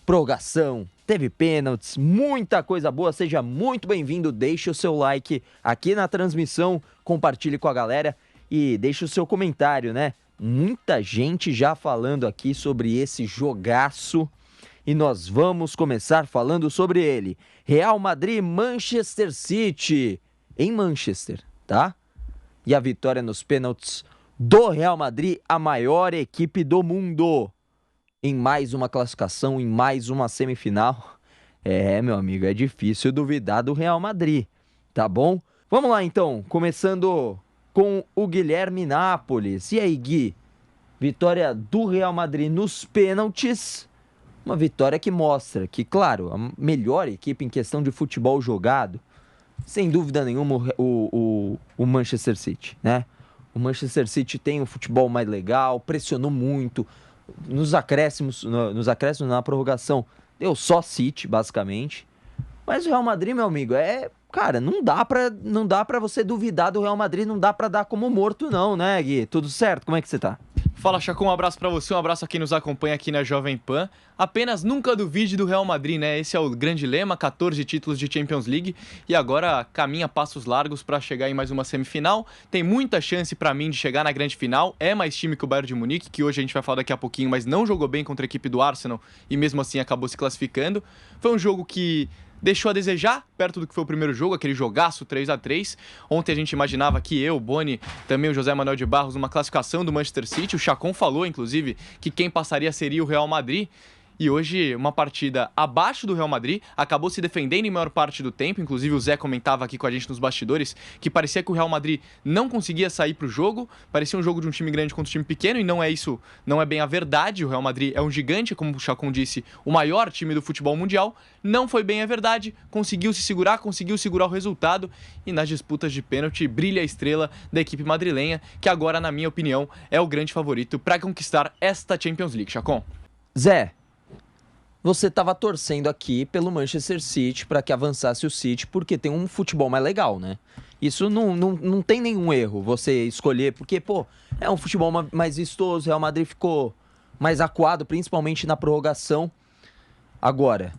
prorrogação, teve pênaltis, muita coisa boa. Seja muito bem-vindo, deixe o seu like aqui na transmissão, compartilhe com a galera e deixe o seu comentário, né? Muita gente já falando aqui sobre esse jogaço e nós vamos começar falando sobre ele. Real Madrid, Manchester City, em Manchester, tá? E a vitória nos pênaltis do Real Madrid, a maior equipe do mundo, em mais uma classificação, em mais uma semifinal. Meu amigo, é difícil duvidar do Real Madrid, tá bom? Vamos lá então, começando com o Guilherme Nápoles. E aí, Gui? Vitória do Real Madrid nos pênaltis. Uma vitória que mostra que, claro, a melhor equipe em questão de futebol jogado, sem dúvida nenhuma, o Manchester City, né? O Manchester City tem um futebol mais legal, pressionou muito. Nos acréscimos, na prorrogação, deu só City, basicamente. Mas o Real Madrid, meu amigo, cara, não dá pra você duvidar do Real Madrid, não dá pra dar como morto não, né, Gui? Tudo certo? Como é que você tá? Fala, Chacon, um abraço pra você, um abraço a quem nos acompanha aqui na Jovem Pan. Apenas nunca duvide do Real Madrid, né? Esse é o grande lema, 14 títulos de Champions League e agora caminha passos largos pra chegar em mais uma semifinal. Tem muita chance pra mim de chegar na grande final, é mais time que o Bayern de Munique, que hoje a gente vai falar daqui a pouquinho, mas não jogou bem contra a equipe do Arsenal e mesmo assim acabou se classificando. Foi um jogo que deixou a desejar, perto do que foi o primeiro jogo, aquele jogaço 3-3. Ontem a gente imaginava que eu, o Boni, também o José Manuel de Barros, uma classificação do Manchester City. O Chacon falou, inclusive, que quem passaria seria o Real Madrid. E hoje, uma partida abaixo do Real Madrid, acabou se defendendo em maior parte do tempo. Inclusive, o Zé comentava aqui com a gente nos bastidores que parecia que o Real Madrid não conseguia sair pro jogo. Parecia um jogo de um time grande contra um time pequeno, e não é isso, não é bem a verdade. O Real Madrid é um gigante, como o Chacon disse, o maior time do futebol mundial. Não foi bem a verdade, conseguiu segurar o resultado, e nas disputas de pênalti brilha a estrela da equipe madrilenha, que agora, na minha opinião, é o grande favorito para conquistar esta Champions League. Chacon. Zé, você estava torcendo aqui pelo Manchester City para que avançasse o City, porque tem um futebol mais legal, né? Isso não tem nenhum erro você escolher, porque, é um futebol mais vistoso, o Real Madrid ficou mais acuado, principalmente na prorrogação. Agora,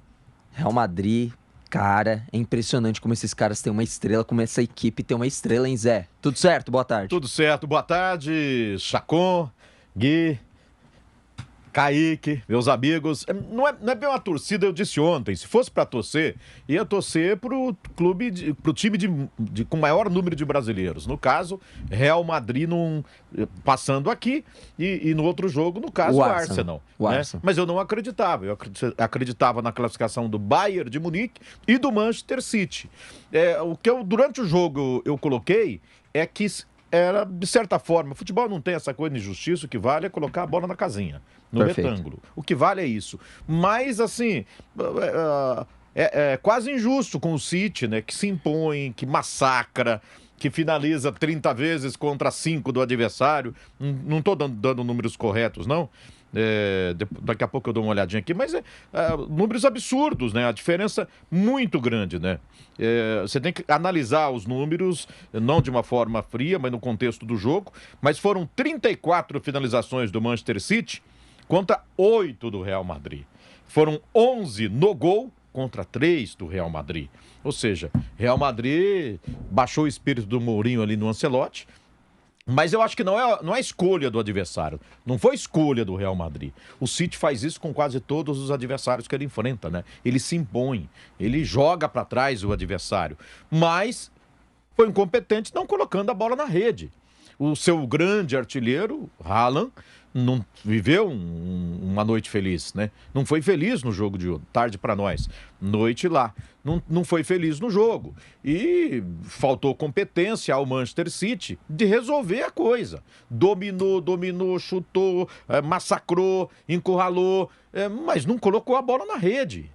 Real Madrid, cara, é impressionante como esses caras têm uma estrela, como essa equipe tem uma estrela, hein, Zé? Tudo certo? Boa tarde. Tudo certo, boa tarde, Chacon, Gui, Kaique, meus amigos. Não é bem uma torcida, eu disse ontem. Se fosse para torcer, ia torcer pro time com maior número de brasileiros. No caso, Real Madrid passando aqui e no outro jogo, no caso, o Arsenal. Né? Mas eu não acreditava. Eu acreditava na classificação do Bayern de Munique e do Manchester City. O que durante o jogo eu coloquei é que era, de certa forma, o futebol não tem essa coisa de injustiça, o que vale é colocar a bola na casinha, no retângulo. O que vale é isso. Mas, assim, é quase injusto com o City, né, que se impõe, que massacra, que finaliza 30 vezes contra 5 do adversário. Não estou dando números corretos, não. Daqui a pouco eu dou uma olhadinha aqui, mas números absurdos, né? A diferença muito grande, né? Você tem que analisar os números, não de uma forma fria, mas no contexto do jogo. Mas foram 34 finalizações do Manchester City contra 8 do Real Madrid. Foram 11 no gol contra 3 do Real Madrid. Ou seja, Real Madrid baixou o espírito do Mourinho ali no Ancelotti. Mas eu acho que não é escolha do adversário. Não foi escolha do Real Madrid. O City faz isso com quase todos os adversários que ele enfrenta, né? Ele se impõe, ele joga para trás o adversário. Mas foi incompetente não colocando a bola na rede. O seu grande artilheiro, Haaland, não viveu uma noite feliz, né? Não foi feliz no jogo de tarde para nós. Noite lá. Não foi feliz no jogo. E faltou competência ao Manchester City de resolver a coisa. Dominou, chutou, massacrou, encurralou, mas não colocou a bola na rede.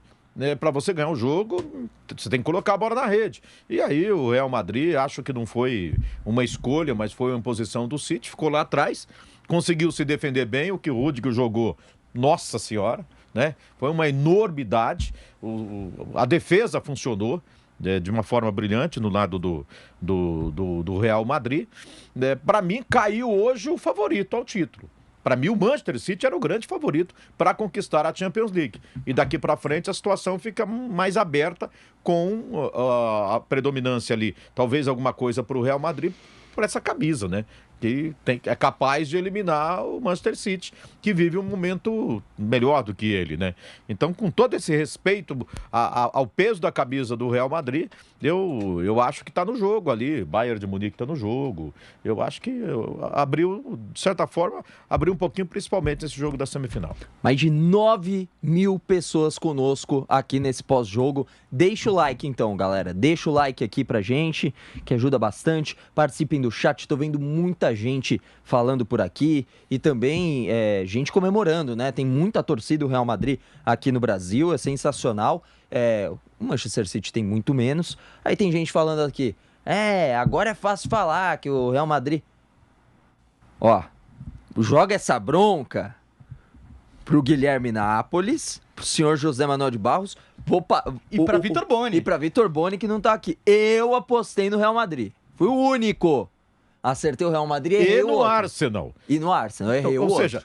Para você ganhar o jogo, você tem que colocar a bola na rede. E aí o Real Madrid, acho que não foi uma escolha, mas foi uma imposição do City, ficou lá atrás, conseguiu se defender bem, o que o Rudiger jogou, nossa senhora, né? Foi uma enormidade, a defesa funcionou de uma forma brilhante no lado do Real Madrid. Para mim, caiu hoje o favorito ao título. Para mim, o Manchester City era o grande favorito para conquistar a Champions League. E daqui para frente a situação fica mais aberta com a predominância ali. Talvez alguma coisa para o Real Madrid por essa camisa, né? Que é capaz de eliminar o Manchester City, que vive um momento melhor do que ele, né? Então, com todo esse respeito ao peso da camisa do Real Madrid, eu acho que está no jogo ali. Bayern de Munique está no jogo. Eu acho que abriu, de certa forma, abriu um pouquinho, principalmente nesse jogo da semifinal. Mais de 9.000 pessoas conosco aqui nesse pós-jogo. Deixa o like então, galera. Deixa o like aqui pra gente, que ajuda bastante. Participem do chat, tô vendo muita gente falando por aqui e também gente comemorando, né? Tem muita torcida do Real Madrid aqui no Brasil, é sensacional. O Manchester City tem muito menos. Aí tem gente falando aqui, agora é fácil falar que o Real Madrid... Ó, joga essa bronca pro Guilherme Nápoles, pro senhor José Manuel de Barros e pra Vitor Boni. E pra Vitor Boni, que não tá aqui. Eu apostei no Real Madrid. Fui o único. Acertei o Real Madrid, errei e o no outro. Arsenal. E no Arsenal, errei o outro. Ou seja,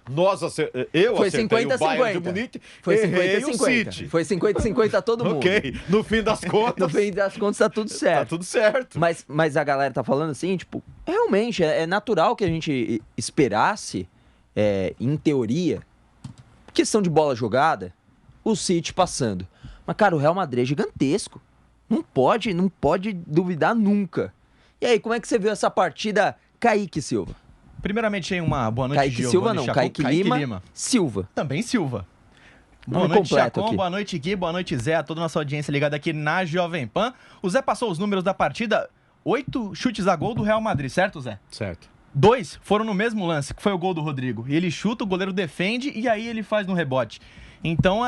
eu foi acertei 50, o Bayern 50. de Munique, Foi errei 50, o 50. City. Foi 50-50 todo mundo. Ok, no fim das contas... No fim das contas tá tudo certo. Tá tudo certo. Mas a galera tá falando assim, tipo, realmente é natural que a gente esperasse, em teoria, questão de bola jogada, o City passando. Mas, cara, o Real Madrid é gigantesco. Não pode duvidar nunca. E aí, como é que você viu essa partida, Kaique Silva? Primeiramente, aí uma boa noite, Kaique Silva não, Kaique Lima Silva. Também Silva. Boa noite, Chacon, aqui. boa noite, Gui, boa noite, Zé, a toda a nossa audiência ligada aqui na Jovem Pan. O Zé passou os números da partida, 8 chutes a gol do Real Madrid, certo, Zé? Certo. 2 foram no mesmo lance, que foi o gol do Rodrigo. E ele chuta, o goleiro defende e aí ele faz no rebote. Então,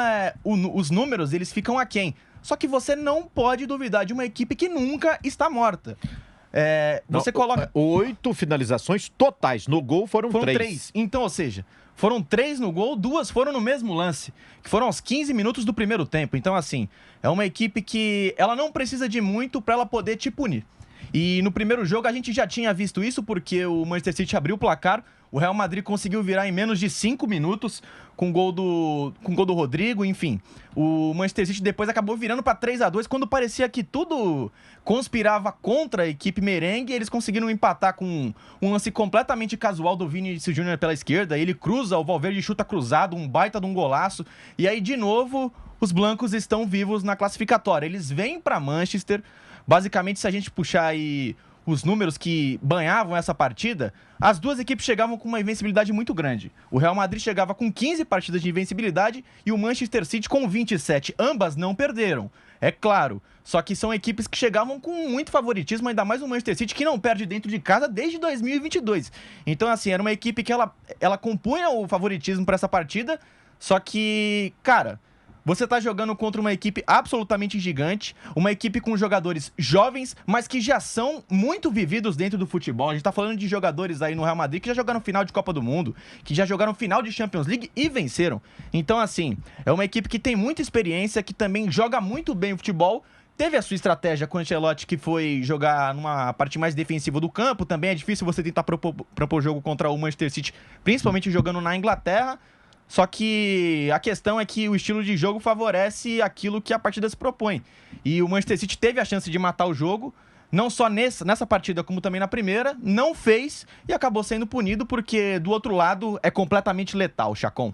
os números, eles ficam aquém. Só que você não pode duvidar de uma equipe que nunca está morta. Você coloca... 8 finalizações totais. No gol foram 3. Então, ou seja, foram 3 no gol, 2 foram no mesmo lance, que foram aos 15 minutos do primeiro tempo. Então, assim, é uma equipe que ela não precisa de muito para ela poder te punir. E no primeiro jogo a gente já tinha visto isso, porque o Manchester City abriu o placar, o Real Madrid conseguiu virar em menos de 5 minutos com gol do Rodrigo, enfim. O Manchester City depois acabou virando para 3-2, quando parecia que tudo conspirava contra a equipe merengue, eles conseguiram empatar com um lance completamente casual do Vinícius Júnior pela esquerda, ele cruza, o Valverde chuta cruzado, um baita de um golaço, e aí de novo os blancos estão vivos na classificatória. Eles vêm para Manchester. Basicamente, se a gente puxar aí os números que banhavam essa partida, as duas equipes chegavam com uma invencibilidade muito grande. O Real Madrid chegava com 15 partidas de invencibilidade e o Manchester City com 27. Ambas não perderam, é claro. Só que são equipes que chegavam com muito favoritismo, ainda mais o Manchester City, que não perde dentro de casa desde 2022. Então, assim, era uma equipe que ela compunha o favoritismo para essa partida, só que, cara... Você tá jogando contra uma equipe absolutamente gigante, uma equipe com jogadores jovens, mas que já são muito vividos dentro do futebol. A gente tá falando de jogadores aí no Real Madrid que já jogaram final de Copa do Mundo, que já jogaram final de Champions League e venceram. Então, assim, é uma equipe que tem muita experiência, que também joga muito bem o futebol. Teve a sua estratégia com o Ancelotti, que foi jogar numa parte mais defensiva do campo. Também é difícil você tentar propor jogo contra o Manchester City, principalmente jogando na Inglaterra. Só que a questão é que o estilo de jogo favorece aquilo que a partida se propõe. E o Manchester City teve a chance de matar o jogo, não só nessa partida, como também na primeira, não fez e acabou sendo punido porque do outro lado é completamente letal, Chacon.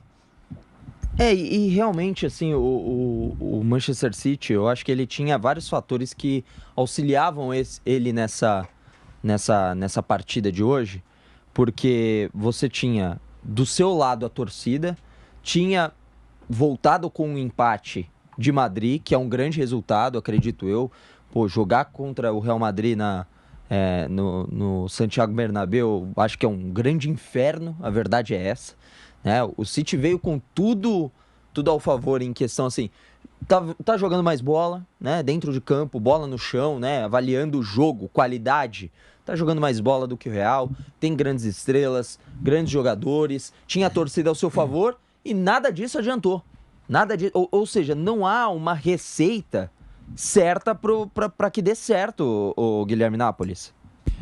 E realmente, assim, o Manchester City, eu acho que ele tinha vários fatores que auxiliavam ele nessa partida de hoje, porque você tinha do seu lado a torcida, tinha voltado com um empate de Madrid, que é um grande resultado, acredito eu. Pô, jogar contra o Real Madrid no Santiago Bernabéu, acho que é um grande inferno, a verdade é essa. Né? O City veio com tudo ao favor em questão, assim, tá jogando mais bola, né? Dentro de campo, bola no chão, né? Avaliando o jogo, qualidade. Tá jogando mais bola do que o Real, tem grandes estrelas, grandes jogadores, tinha a torcida ao seu favor e nada disso adiantou. Ou seja, não há uma receita certa para que dê certo, o Guilherme Nápoles.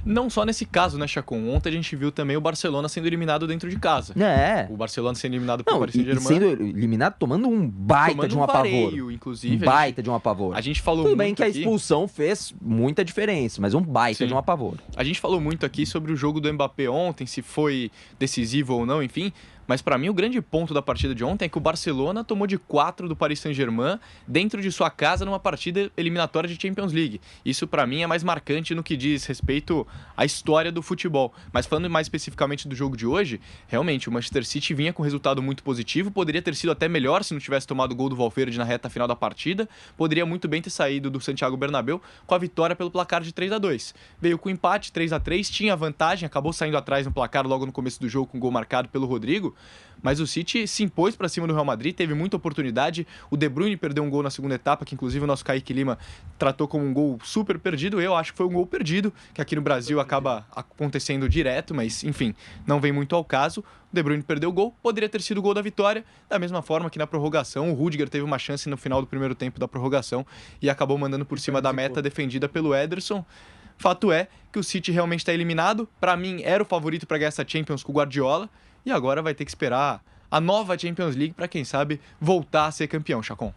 Não só nesse caso, né, Chacon? Ontem a gente viu também o Barcelona sendo eliminado dentro de casa. O Barcelona sendo eliminado pelo Paris Saint-Germain. Sendo eliminado tomando um baita de um apavoro. Inclusive. Um baita de um apavoro. A gente falou Tudo muito bem que a expulsão fez muita diferença, mas um baita de um apavoro. A gente falou muito aqui sobre o jogo do Mbappé ontem, se foi decisivo ou não, enfim. Mas para mim o grande ponto da partida de ontem é que o Barcelona tomou de 4 do Paris Saint-Germain dentro de sua casa numa partida eliminatória de Champions League. Isso para mim é mais marcante no que diz respeito à história do futebol. Mas falando mais especificamente do jogo de hoje, realmente o Manchester City vinha com um resultado muito positivo, poderia ter sido até melhor se não tivesse tomado o gol do Valverde na reta final da partida, poderia muito bem ter saído do Santiago Bernabéu com a vitória pelo placar de 3-2. Veio com empate, 3-3, tinha vantagem, acabou saindo atrás no placar logo no começo do jogo com um gol marcado pelo Rodrigo. Mas o City se impôs para cima do Real Madrid, teve muita oportunidade. O De Bruyne perdeu um gol na segunda etapa, que inclusive o nosso Kaique Lima tratou como um gol super perdido. Eu acho que foi um gol perdido, que aqui no Brasil acaba acontecendo direto, mas enfim, não vem muito ao caso. O De Bruyne perdeu o gol, poderia ter sido o gol da vitória. Da mesma forma que na prorrogação, o Rudiger teve uma chance no final do primeiro tempo da prorrogação e acabou mandando por cima da meta defendida pelo Ederson. Fato é que o City realmente está eliminado. Para mim, era o favorito para ganhar essa Champions com o Guardiola. E agora vai ter que esperar a nova Champions League para, quem sabe, voltar a ser campeão, Chacon.